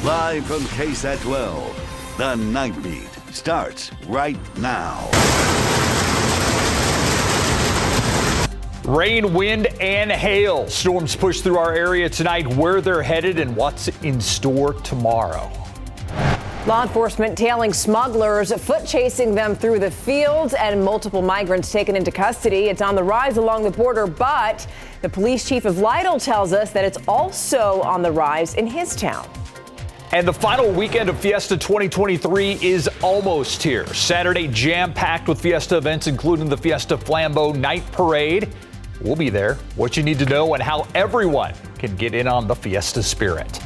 Live from KSAT 12, the Nightbeat starts right now. Rain, wind, and hail. Storms push through our area tonight, where they're headed and what's in store tomorrow. Law enforcement tailing smugglers, foot chasing them through the fields, and multiple migrants taken into custody. It's on the rise along the border, but the police chief of Lytle tells us that it's also on the rise in his town. And the final weekend of Fiesta 2023 is almost here. Saturday jam-packed with Fiesta events, including the Fiesta Flambeau night parade. We'll be there. What you need to know and how everyone can get in on the Fiesta spirit.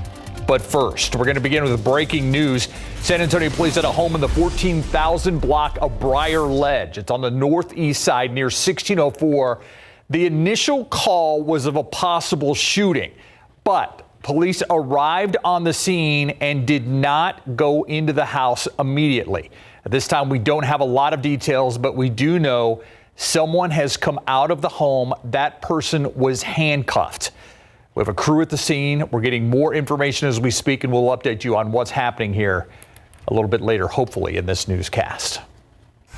But first, we're going to begin with breaking news. San Antonio police at a home in the 14,000 block of Briar Ledge. It's on the northeast side near 1604. The initial call was of a possible shooting, but police arrived on the scene and did not go into the house immediately. At this time, we don't have a lot of details, but we do know someone has come out of the home. That person was handcuffed. We have a crew at the scene. We're getting more information as we speak, and we'll update you on what's happening here a little bit later, hopefully, in this newscast.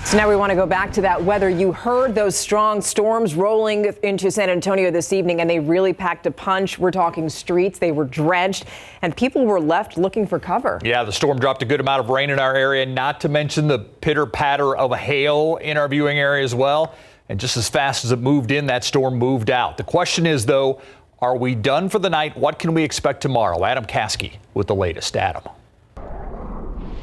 So now we want to go back to that weather. You heard those strong storms rolling into San Antonio this evening, and they really packed a punch. We're talking streets. They were drenched, and people were left looking for cover. Yeah, the storm dropped a good amount of rain in our area, not to mention the pitter-patter of hail in our viewing area as well. And just as fast as it moved in, that storm moved out. The question is, though, are we done for the night? What can we expect tomorrow? Adam Caskey with the latest. Adam.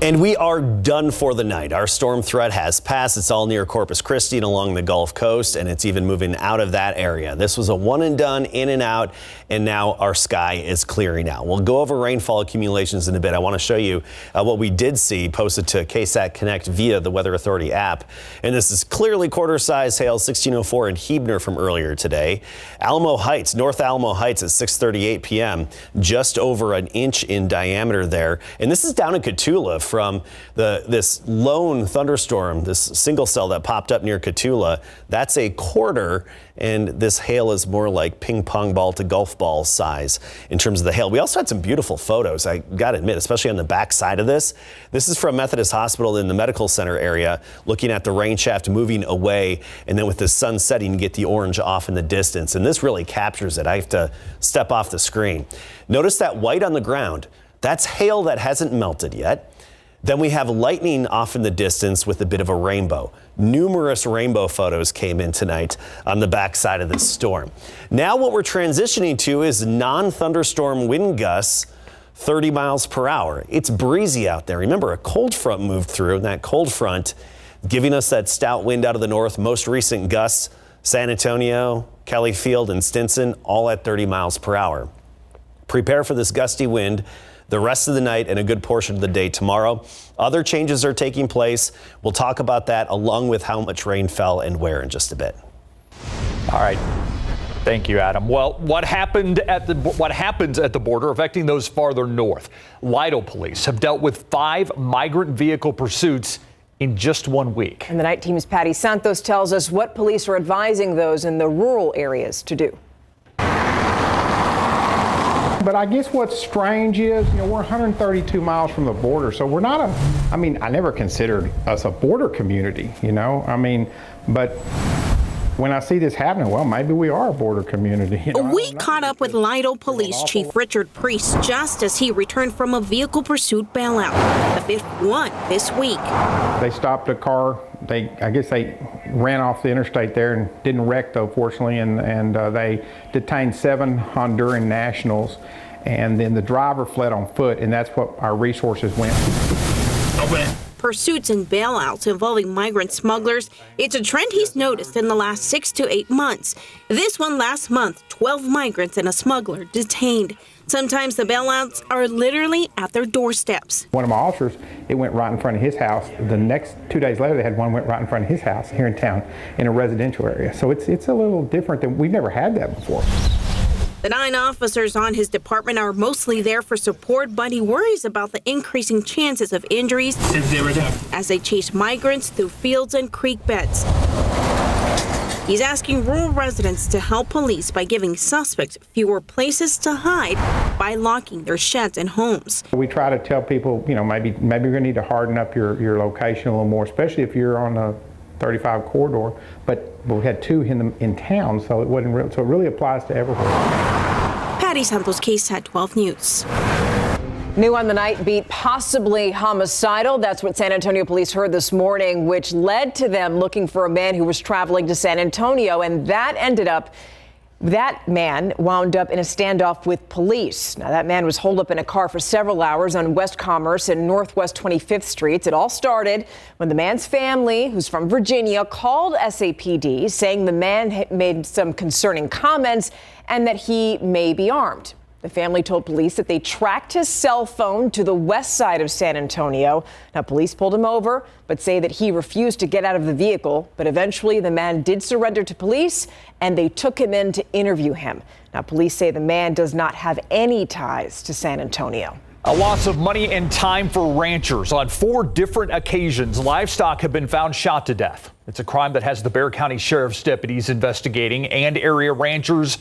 And we are done for the night. Our storm threat has passed. It's all near Corpus Christi and along the Gulf Coast, and it's even moving out of that area. This was a one and done, in and out, and now our sky is clearing out. We'll go over rainfall accumulations in a bit. I want to show you what we did see posted to KSAT Connect via the Weather Authority app. And this is clearly quarter-size hail, 1604 in Huebner from earlier today. Alamo Heights, North Alamo Heights at 6:38 p.m., just over an inch in diameter there. And this is down in Cotulla from this lone thunderstorm, this single cell that popped up near Cotulla. That's a quarter, and this hail is more like ping pong ball to golf ball size in terms of the hail. We also had some beautiful photos, I got to admit, especially on the back side of this. This is from Methodist Hospital in the medical center area, looking at the rain shaft moving away, and then with the sun setting, you get the orange off in the distance. And this really captures it. I have to step off the screen. Notice that white on the ground. That's hail that hasn't melted yet. Then we have lightning off in the distance with a bit of a rainbow. Numerous rainbow photos came in tonight on the backside of this storm. Now what we're transitioning to is non-thunderstorm wind gusts, 30 miles per hour. It's breezy out there. Remember, a cold front moved through, and that cold front giving us that stout wind out of the north. Most recent gusts, San Antonio, Kelly Field, and Stinson, all at 30 miles per hour. Prepare for this gusty wind the rest of the night and a good portion of the day tomorrow. Other changes are taking place. We'll talk about that along with how much rain fell and where in just a bit. All right. Thank you, Adam. Well, what happens at the border affecting those farther north? Lytle police have dealt with 5 migrant vehicle pursuits in just 1 week. And the night team's Patty Santos tells us what police are advising those in the rural areas to do. But I guess what's strange is, we're 132 miles from the border, so we're not I never considered us a border community, but when I see this happening, well, maybe we are a border community. We caught up with Lytle Police Chief Richard Priest just as he returned from a vehicle pursuit bailout, the 5th one this week. They stopped a car. I guess they ran off the interstate there and didn't wreck, though, fortunately, and they detained 7 Honduran nationals, and then the driver fled on foot, and that's what our resources went. Pursuits and bailouts involving migrant smugglers, it's a trend he's noticed in the last 6 to 8 months. This one last month, 12 migrants and a smuggler detained. Sometimes the bailouts are literally at their doorsteps. One of my officers, it went right in front of his house. The next 2 days later, they had one went right in front of his house here in town in a residential area. So it's a little different than we've never had that before. The 9 officers on his department are mostly there for support, but he worries about the increasing chances of injuries as they chase migrants through fields and creek beds. He's asking rural residents to help police by giving suspects fewer places to hide by locking their sheds and homes. We try to tell people, maybe you're going to need to harden up your location a little more, especially if you're on a 35 corridor. But we had 2 in town, so it wasn't real. So it really applies to everywhere. Patty Santos, KSAT 12 News. New on the Nightbeat, possibly homicidal. That's what San Antonio police heard this morning, which led to them looking for a man who was traveling to San Antonio. And that man wound up in a standoff with police. Now, that man was holed up in a car for several hours on West Commerce and Northwest 25th Streets. It all started when the man's family, who's from Virginia, called SAPD saying the man had made some concerning comments and that he may be armed. The family told police that they tracked his cell phone to the west side of San Antonio. Now, police pulled him over, but say that he refused to get out of the vehicle. But eventually, the man did surrender to police, and they took him in to interview him. Now, police say the man does not have any ties to San Antonio. A loss of money and time for ranchers. On 4 different occasions, livestock have been found shot to death. It's a crime that has the Bexar County Sheriff's deputies investigating and area ranchers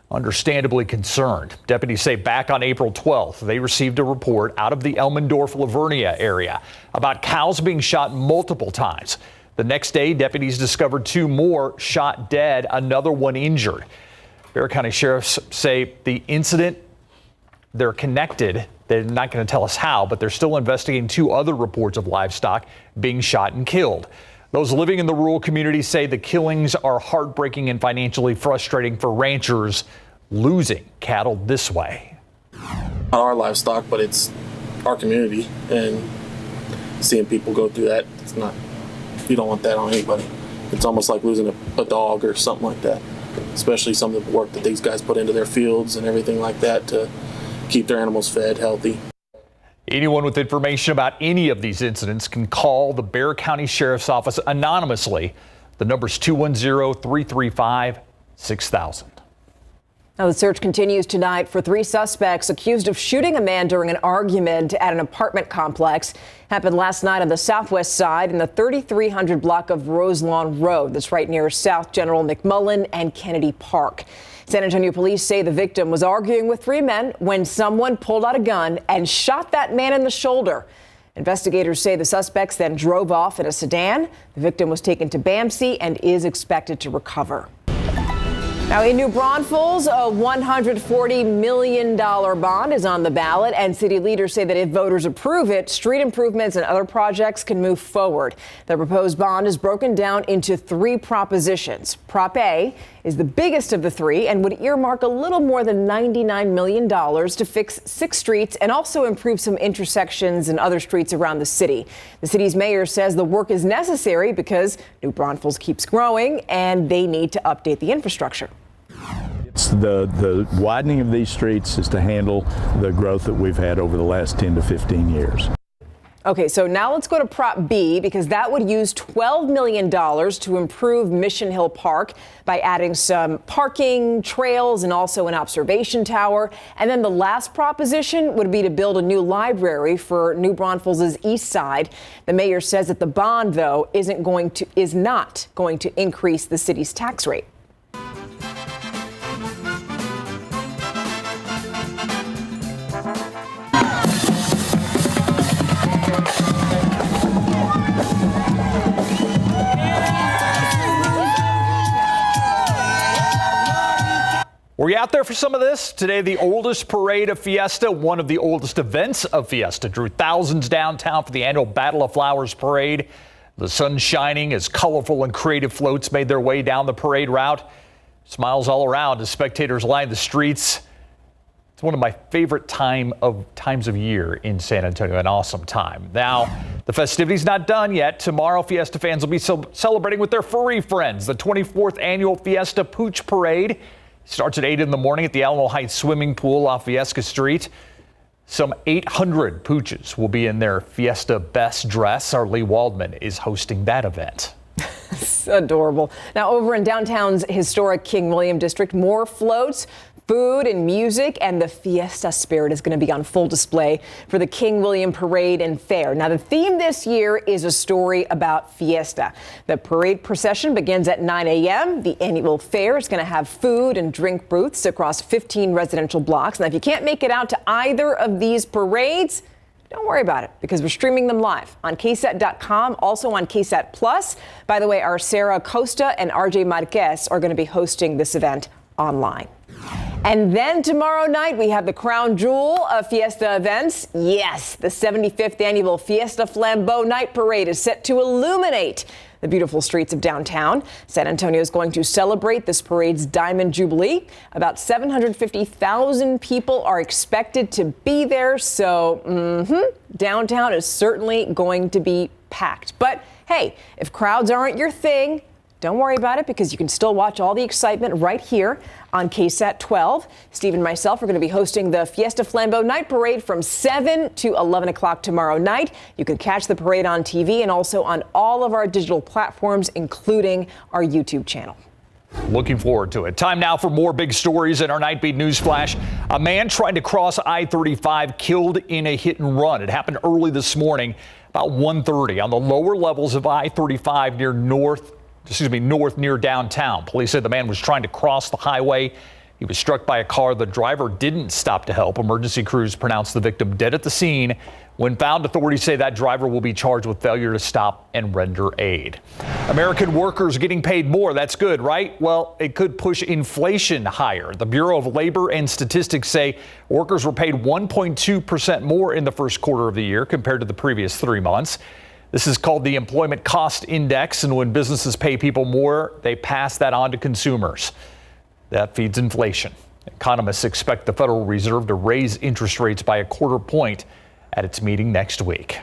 understandably concerned. Deputies say back on April 12th, they received a report out of the Elmendorf-Lavernia area about cows being shot multiple times. The next day, deputies discovered 2 more shot dead, another one injured. Bexar County sheriffs say the incident, they're connected. They're not going to tell us how, but they're still investigating 2 other reports of livestock being shot and killed. Those living in the rural communities say the killings are heartbreaking and financially frustrating for ranchers losing cattle this way. Not our livestock, but it's our community, and seeing people go through that, it's not, you don't want that on anybody. It's almost like losing a dog or something like that, especially some of the work that these guys put into their fields and everything like that to keep their animals fed, healthy. Anyone with information about any of these incidents can call the Bexar County Sheriff's Office anonymously. The number's 210-335-6000. Now, the search continues tonight for 3 suspects accused of shooting a man during an argument at an apartment complex. Happened last night on the southwest side in the 3300 block of Roselawn Road. That's right near South General McMullen and Kennedy Park. San Antonio police say the victim was arguing with 3 men when someone pulled out a gun and shot that man in the shoulder. Investigators say the suspects then drove off in a sedan. The victim was taken to BAMC and is expected to recover. Now, in New Braunfels, a $140 million bond is on the ballot, and city leaders say that if voters approve it, street improvements and other projects can move forward. The proposed bond is broken down into 3 propositions. Prop A is the biggest of the 3 and would earmark a little more than $99 million to fix 6 streets and also improve some intersections and other streets around the city. The city's mayor says the work is necessary because New Braunfels keeps growing and they need to update the infrastructure. It's the widening of these streets is to handle the growth that we've had over the last 10 to 15 years. Okay, so now let's go to Prop B because that would use $12 million to improve Mission Hill Park by adding some parking, trails, and also an observation tower. And then the last proposition would be to build a new library for New Braunfels' east side. The mayor says that the bond, though, is not going to increase the city's tax rate. Were you out there for some of this? Today, the oldest parade of Fiesta, one of the oldest events of Fiesta, drew thousands downtown for the annual Battle of Flowers parade. The sun shining as colorful and creative floats made their way down the parade route. Smiles all around as spectators lined the streets. It's one of my favorite times of year in San Antonio, an awesome time. Now, the festivities not done yet. Tomorrow, Fiesta fans will be celebrating with their furry friends. The 24th annual Fiesta Pooch Parade starts at 8 in the morning at the Alamo Heights swimming pool off Viesca Street. Some 800 pooches will be in their Fiesta best dress. Our Lee Waldman is hosting that event. It's adorable. Now, over in downtown's historic King William District, more floats food and music, and the Fiesta spirit is going to be on full display for the King William Parade and Fair. Now, the theme this year is a story about Fiesta. The parade procession begins at 9 a.m. The annual fair is going to have food and drink booths across 15 residential blocks. Now, if you can't make it out to either of these parades, don't worry about it, because we're streaming them live on KSAT.com, also on KSAT Plus. By the way, our Sarah Costa and RJ Marquez are going to be hosting this event online. And then tomorrow night, we have the crown jewel of Fiesta events. Yes, the 75th annual Fiesta Flambeau night parade is set to illuminate the beautiful streets of downtown. San Antonio is going to celebrate this parade's Diamond Jubilee. About 750,000 people are expected to be there, so downtown is certainly going to be packed. But hey, if crowds aren't your thing, don't worry about it, because you can still watch all the excitement right here on KSAT 12. Steve and myself are going to be hosting the Fiesta Flambeau Night Parade from 7 to 11 o'clock tomorrow night. You can catch the parade on TV and also on all of our digital platforms, including our YouTube channel. Looking forward to it. Time now for more big stories in our Nightbeat News Flash. A man trying to cross I-35 killed in a hit and run. It happened early this morning, about 1:30 on the lower levels of I-35 north near downtown. Police said the man was trying to cross the highway. He was struck by a car. The driver didn't stop to help. Emergency crews pronounced the victim dead at the scene. When found, authorities say that driver will be charged with failure to stop and render aid. American workers getting paid more. That's good, right? Well, it could push inflation higher. The Bureau of Labor and Statistics say workers were paid 1.2% more in the first quarter of the year compared to the previous 3 months. This is called the Employment Cost Index, and when businesses pay people more, they pass that on to consumers. That feeds inflation. Economists expect the Federal Reserve to raise interest rates by 1/4 point at its meeting next week.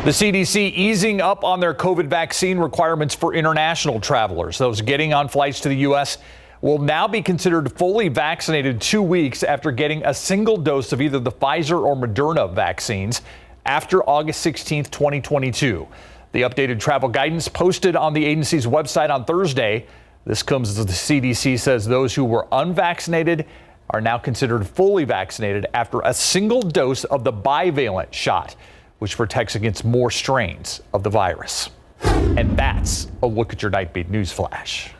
The CDC easing up on their COVID vaccine requirements for international travelers. Those getting on flights to the U.S. will now be considered fully vaccinated 2 weeks after getting a single dose of either the Pfizer or Moderna vaccines after August 16th, 2022. The updated travel guidance posted on the agency's website on Thursday. This comes as the CDC says those who were unvaccinated are now considered fully vaccinated after a single dose of the bivalent shot, which protects against more strains of the virus. And that's a look at your Nightbeat News Flash.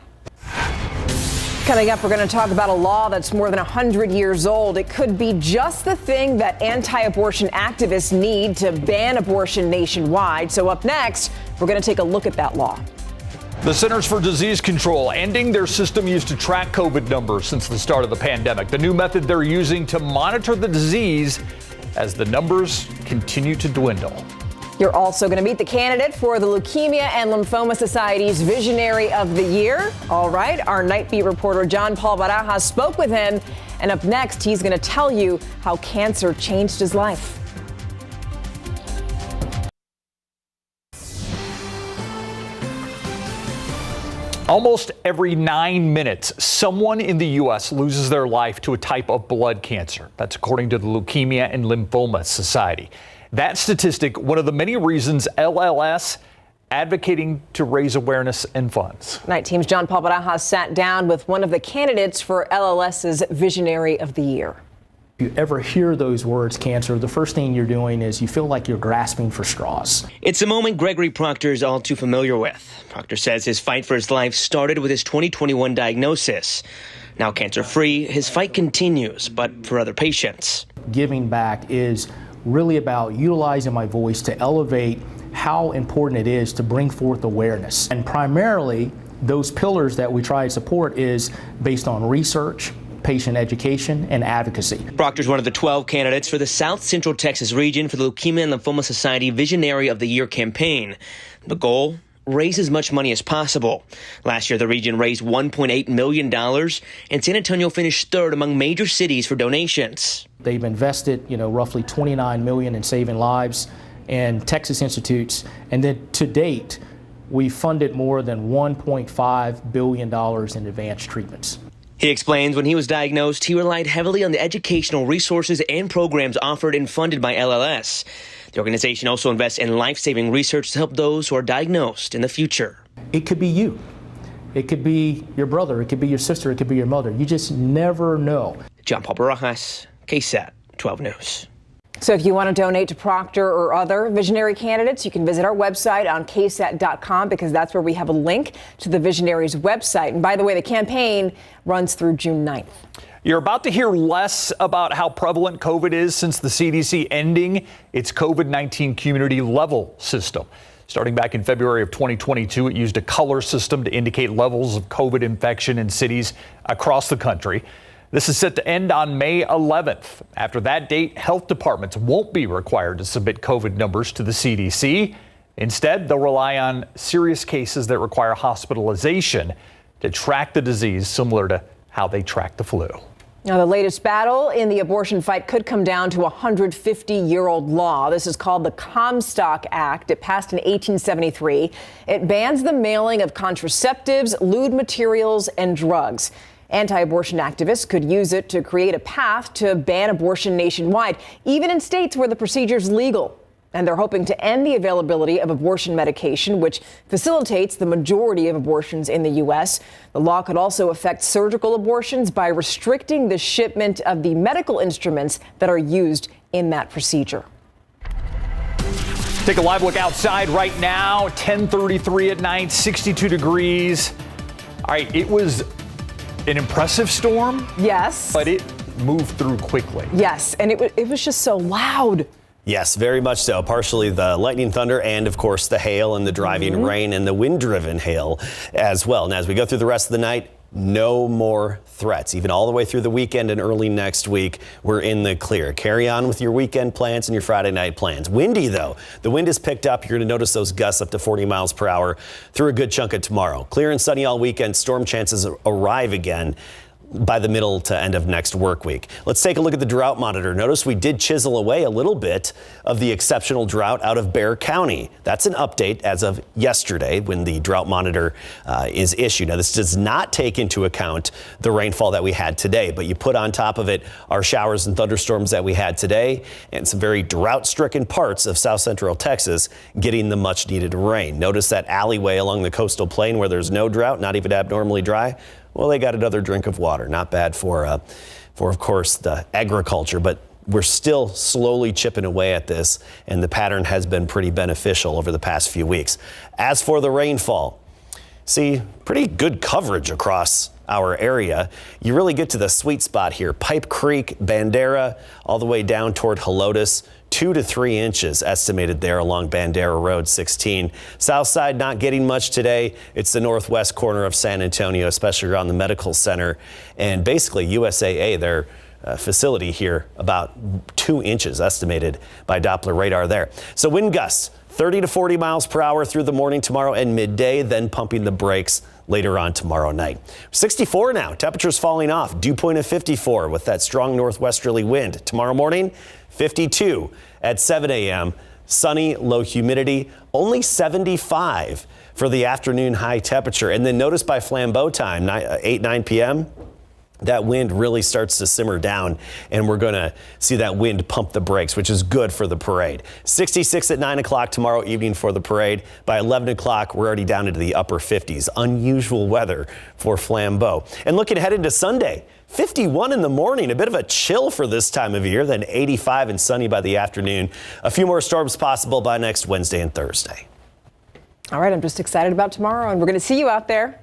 Coming up, we're going to talk about a law that's more than 100 years old. It could be just the thing that anti-abortion activists need to ban abortion nationwide. So up next, we're going to take a look at that law. The Centers for Disease Control ending their system used to track COVID numbers since the start of the pandemic. The new method they're using to monitor the disease as the numbers continue to dwindle. You're also going to meet the candidate for the Leukemia and Lymphoma Society's Visionary of the Year. All right, our Nightbeat reporter John Paul Barajas spoke with him, and up next, he's going to tell you how cancer changed his life. Almost every 9 minutes, someone in the U.S. loses their life to a type of blood cancer. That's according to the Leukemia and Lymphoma Society. That statistic, one of the many reasons LLS advocating to raise awareness and funds. Night Team's John Paul Barajas sat down with one of the candidates for LLS's Visionary of the Year. If you ever hear those words, cancer, the first thing you're doing is you feel like you're grasping for straws. It's a moment Gregory Proctor is all too familiar with. Proctor says his fight for his life started with his 2021 diagnosis. Now cancer-free, his fight continues, but for other patients. Giving back is really about utilizing my voice to elevate how important it is to bring forth awareness. And primarily, those pillars that we try to support is based on research, patient education, and advocacy. Proctor's one of the 12 candidates for the South Central Texas region for the Leukemia and Lymphoma Society Visionary of the Year campaign. The goal? Raise as much money as possible. Last year, the region raised $1.8 million, and San Antonio finished third among major cities for donations. They've invested, roughly $29 million in saving lives and Texas institutes, and then to date, we've funded more than $1.5 billion in advanced treatments. He explains when he was diagnosed, he relied heavily on the educational resources and programs offered and funded by LLS. The organization also invests in life-saving research to help those who are diagnosed in the future. It could be you. It could be your brother, it could be your sister, it could be your mother. You just never know. John Paul Barajas, KSAT 12 News. So if you want to donate to Proctor or other visionary candidates, you can visit our website on KSAT.com because that's where we have a link to the Visionaries website. And by the way, the campaign runs through June 9th. You're about to hear less about how prevalent COVID is since the CDC ending its COVID-19 community level system. Starting back in February of 2022, it used a color system to indicate levels of COVID infection in cities across the country. This is set to end on May 11th. After that date, health departments won't be required to submit COVID numbers to the CDC. Instead, they'll rely on serious cases that require hospitalization to track the disease, similar to how they track the flu. Now, the latest battle in the abortion fight could come down to a 150-year-old law. This is called the Comstock Act. It passed in 1873. It bans the mailing of contraceptives, lewd materials, and drugs. Anti-abortion activists could use it to create a path to ban abortion nationwide, even in states where the procedure is legal. And they're hoping to end the availability of abortion medication, which facilitates the majority of abortions in the U.S. The law could also affect surgical abortions by restricting the shipment of the medical instruments that are used in that procedure. Take a live look outside right now, 10:33 at night, 62 degrees. All right, it was an impressive storm. Yes. But it moved through quickly. Yes, and it was just so loud. Yes, very much so. Partially the lightning, thunder, and of course the hail and the driving rain and the wind-driven hail as well. And as we go through the rest of the night, no more threats. Even all the way through the weekend and early next week, we're in the clear. Carry on with your weekend plans and your Friday night plans. Windy, though. The wind is picked up. You're going to notice those gusts up to 40 miles per hour through a good chunk of tomorrow. Clear and sunny all weekend. Storm chances arrive again by the middle to end of next work week. Let's take a look at the Drought Monitor. Notice we did chisel away a little bit of the exceptional drought out of Bexar County. That's an update as of yesterday when the Drought Monitor is issued. Now, this does not take into account the rainfall that we had today, but you put on top of it our showers and thunderstorms that we had today and some very drought-stricken parts of south central Texas getting the much-needed rain. Notice that alleyway along the coastal plain where there's no drought, not even abnormally dry. Well, they got another drink of water. Not bad for of course, the agriculture, but we're still slowly chipping away at this, and the pattern has been pretty beneficial over the past few weeks. As for the rainfall, see, pretty good coverage across our area. You really get to the sweet spot here. Pipe Creek, Bandera, all the way down toward Helotes. 2 to 3 inches estimated there along Bandera Road 16. South side not getting much today. It's the northwest corner of San Antonio, especially around the medical center. And basically USAA, their facility here, about 2 inches estimated by Doppler radar there. So wind gusts 30 to 40 miles per hour through the morning tomorrow and midday, then pumping the brakes later on tomorrow night. 64 now, temperatures falling off, dew point of 54 with that strong northwesterly wind. Tomorrow morning, 52 at 7 a.m. Sunny, low humidity, only 75 for the afternoon high temperature. And then notice by Flambeau time, 9 p.m., that wind really starts to simmer down, and we're going to see that wind pump the brakes, which is good for the parade. 66 at 9 o'clock tomorrow evening for the parade. By 11 o'clock, we're already down into the upper 50s. Unusual weather for Flambeau. And looking ahead into Sunday, 51 in the morning, a bit of a chill for this time of year, then 85 and sunny by the afternoon. A few more storms possible by next Wednesday and Thursday. All right, I'm just excited about tomorrow, and we're going to see you out there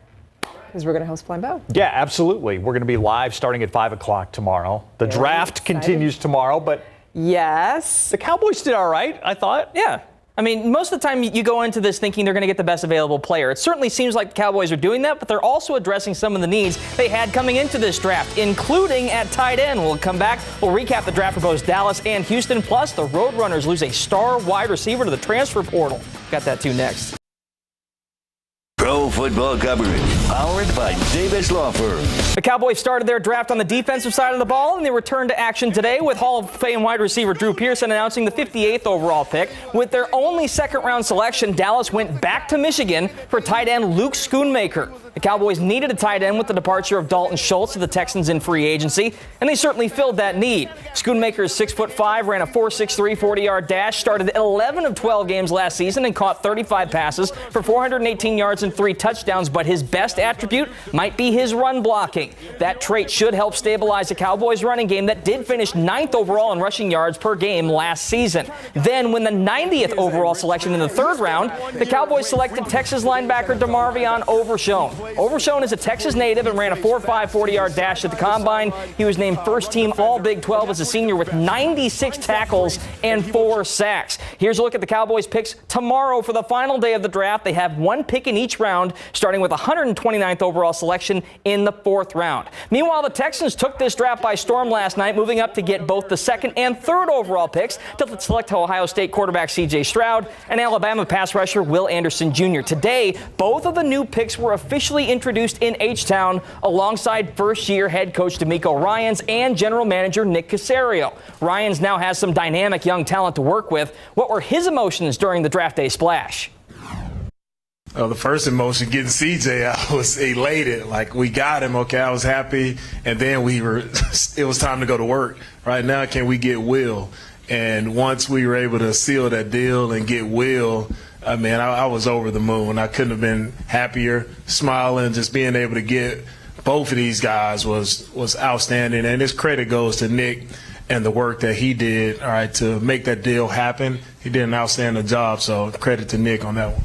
because we're going to host Flambeau. Yeah, absolutely. We're going to be live starting at 5 o'clock tomorrow. The draft continues tomorrow, but yes, the Cowboys did all right, I thought. Yeah. I mean, most of the time you go into this thinking they're going to get the best available player. It certainly seems like the Cowboys are doing that, but they're also addressing some of the needs they had coming into this draft, including at tight end. We'll come back. We'll recap the draft for both Dallas and Houston. Plus, the Roadrunners lose a star wide receiver to the transfer portal. Got that too next. Pro football coverage, powered by Davis Law Firm. The Cowboys started their draft on the defensive side of the ball, and they returned to action today with Hall of Fame wide receiver Drew Pearson announcing the 58th overall pick. With their only second-round selection, Dallas went back to Michigan for tight end Luke Schoonmaker. The Cowboys needed a tight end with the departure of Dalton Schultz to the Texans in free agency, and they certainly filled that need. Schoonmaker is 6'5", ran a 4.63 40-yard dash, started 11 of 12 games last season, and caught 35 passes for 418 yards and 3 touchdowns, but his best best attribute might be his run blocking. That trait should help stabilize the Cowboys' running game that did finish 9th overall in rushing yards per game last season. Then, when the 90th overall selection in the 3rd round, the Cowboys selected Texas linebacker DeMarvion Overshown. Overshown is a Texas native and ran a 4.5 40-yard dash at the Combine. He was named first-team All-Big 12 as a senior with 96 tackles and 4 sacks. Here's a look at the Cowboys' picks tomorrow for the final day of the draft. They have 1 pick in each round, starting with 129th overall selection in the 4th round. Meanwhile, the Texans took this draft by storm last night, moving up to get both the 2nd and 3rd overall picks to select Ohio State quarterback C.J. Stroud and Alabama pass rusher Will Anderson Jr. Today, both of the new picks were officially introduced in H-Town alongside first-year head coach DeMeco Ryans and general manager Nick Caserio. Ryans now has some dynamic young talent to work with. What were his emotions during the draft day splash? The first emotion, getting CJ, I was elated. Like, we got him, okay, I was happy. And then it was time to go to work. Right now, can we get Will? And once we were able to seal that deal and get Will, I was over the moon. I couldn't have been happier, smiling, just being able to get both of these guys was outstanding. And this credit goes to Nick and the work that he did, all right, to make that deal happen. He did an outstanding job, so credit to Nick on that one.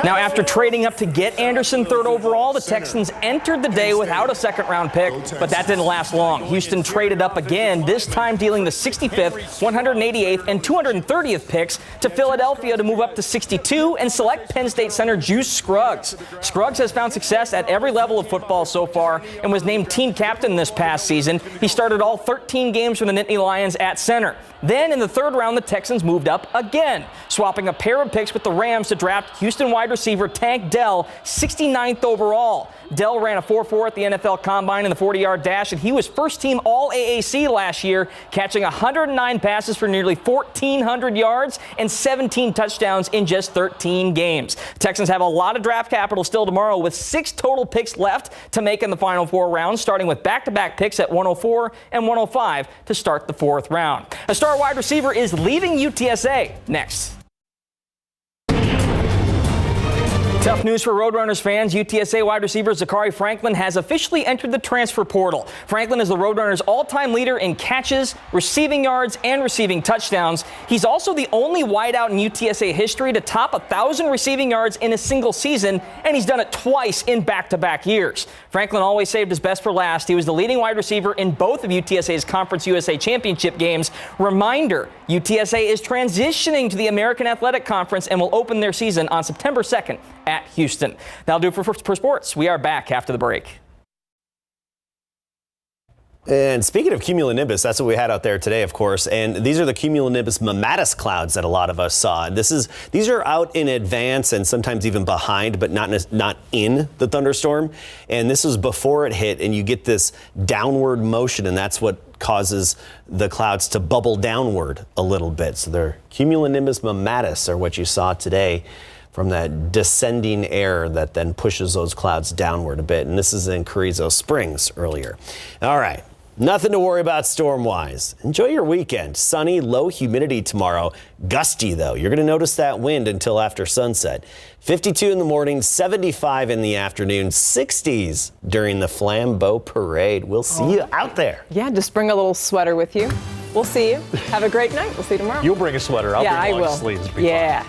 Now, after trading up to get Anderson 3rd overall, the Texans entered the day without a 2nd-round pick, but that didn't last long. Houston traded up again, this time dealing the 65th, 188th, and 230th picks to Philadelphia to move up to 62 and select Penn State center Juice Scruggs. Scruggs has found success at every level of football so far and was named team captain this past season. He started all 13 games for the Nittany Lions at center. Then in the 3rd round, the Texans moved up again, swapping a pair of picks with the Rams to draft Houston wide receiver Tank Dell, 69th overall. Dell ran a 4.4 at the NFL Combine in the 40-yard dash, and he was first-team All-AAC last year, catching 109 passes for nearly 1,400 yards and 17 touchdowns in just 13 games. The Texans have a lot of draft capital still tomorrow, with 6 total picks left to make in the final 4 rounds, starting with back-to-back picks at 104 and 105 to start the 4th round. A star wide receiver is leaving UTSA next. Tough news for Roadrunners fans. UTSA wide receiver Zachary Franklin has officially entered the transfer portal. Franklin is the Roadrunners' all-time leader in catches, receiving yards, and receiving touchdowns. He's also the only wideout in UTSA history to top 1,000 receiving yards in a single season, and he's done it twice in back-to-back years. Franklin always saved his best for last. He was the leading wide receiver in both of UTSA's Conference USA Championship games. Reminder, UTSA is transitioning to the American Athletic Conference and will open their season on September 2nd at Houston. That'll do for sports. We are back after the break. And speaking of cumulonimbus, that's what we had out there today, of course. And these are the cumulonimbus mammatus clouds that a lot of us saw. These are out in advance and sometimes even behind, but not in the thunderstorm. And this was before it hit, and you get this downward motion, and that's what causes the clouds to bubble downward a little bit. So they're cumulonimbus mammatus are what you saw today from that descending air that then pushes those clouds downward a bit. And this is in Carrizo Springs earlier. All right. Nothing to worry about storm-wise. Enjoy your weekend. Sunny, low humidity tomorrow. Gusty, though. You're going to notice that wind until after sunset. 52 in the morning, 75 in the afternoon, 60s during the Flambeau Parade. We'll see you out there. Yeah, just bring a little sweater with you. We'll see you. Have a great night. We'll see you tomorrow. You'll bring a sweater. I'll bring long sleeves. Yeah.